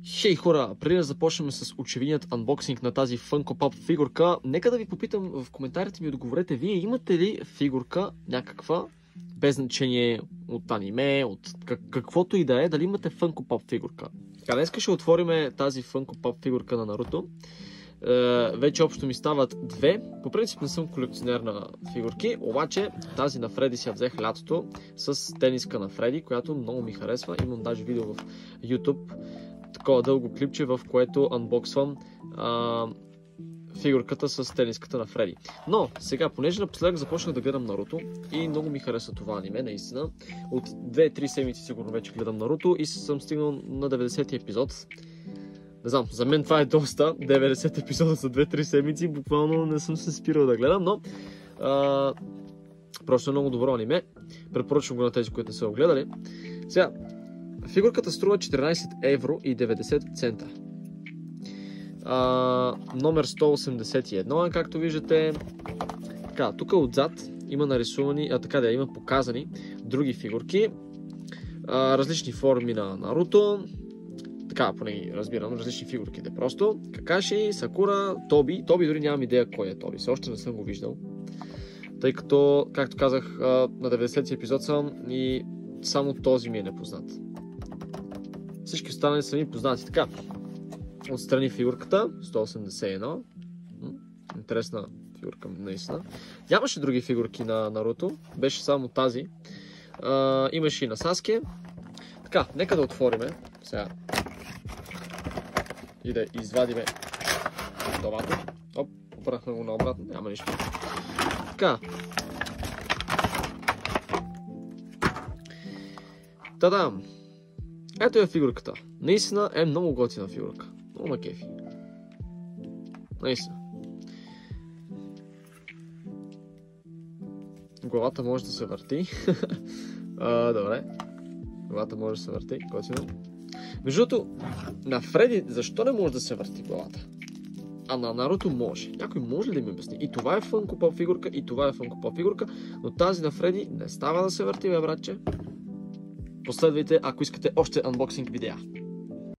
Хей хора, преди да започнем с очевидният анбоксинг на тази Funko Pop фигурка, нека да ви попитам в коментарите ми, отговорете, вие имате ли фигурка някаква, без значение от аниме, от каквото и да е, дали имате Funko Pop фигурка? Днес ще отворим тази Funko Pop фигурка на Наруто. Вече общо ми стават две. По принцип не съм колекционер на фигурки, обаче тази на Фреди си я взех лятото с тениска на Фреди, която много ми харесва. Имам даже видео в YouTube, такова дълго клипче, в което анбоксвам фигурката с тениската на Фреди. Но сега, понеже напоследък започнах да гледам Наруто и много ми хареса това аниме, наистина. От 2-3 седмици сигурно вече гледам Наруто и съм стигнал на 90-ти епизод. Не знам, за мен това е доста, 90 епизода за 2-3 седмици, буквално не съм се спирал да гледам, но просто е много добро аниме. Препоръчвам го на тези, които не са го гледали. Сега, фигурката струва 14 евро и 90 цента. Номер 181 е, както виждате. Така, тук отзад има нарисувани, има показани други фигурки. Различни форми на Наруто. Така, поне разбирам, различни фигурките просто. Какаши, Сакура, Тоби. Тоби дори нямам идея кой е Тоби. Все още не съм го виждал. Тъй като, както казах, на 90-ти епизод съм и само този ми е непознат. Всички останали са ми познати. Така, отстрани фигурката, 181. Интересна фигурка, наистина. Нямаше други фигурки на Наруто, беше само тази. Имаше и на Саске. Така, нека да отвориме сега и да извадиме домата. Оп, опрахме го наобратно, няма нищо. Така. Тадам! Ето е фигурката. Наистина е много готина фигурка. Много ме кефи. Наистина. Главата може да се върти. Добре. Главата може да се върти. Готино. Между другото, на Фреди защо не може да се върти главата? А на Наруто може. Някой може ли да ми обясни? И това е Funko Pop фигурка, и това е Funko Pop фигурка, но тази на Фреди не става да се върти, бе, братче. Последвайте, ако искате още анбоксинг видеа.